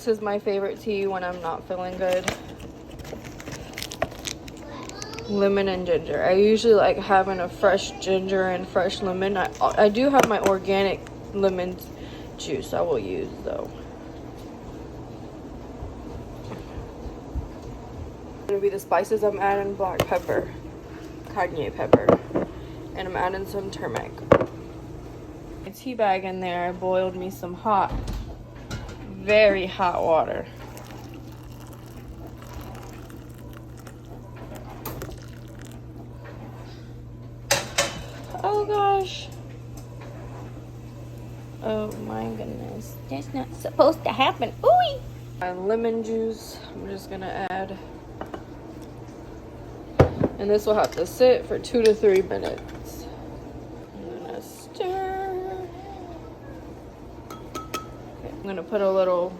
This is my favorite tea when I'm not feeling good. Lemon and ginger. I usually like having a fresh ginger and fresh lemon. I do have my organic lemon juice I will use though. Gonna be the spices. I'm adding black pepper, cayenne pepper, and I'm adding some turmeric. A tea bag in there. I boiled me some hot, very hot water. Oh gosh. Oh my goodness. That's not supposed to happen. Ooh! My lemon juice. I'm just gonna add. And this will have to sit for 2 to 3 minutes. I'm gonna stir. Okay, I'm gonna put a little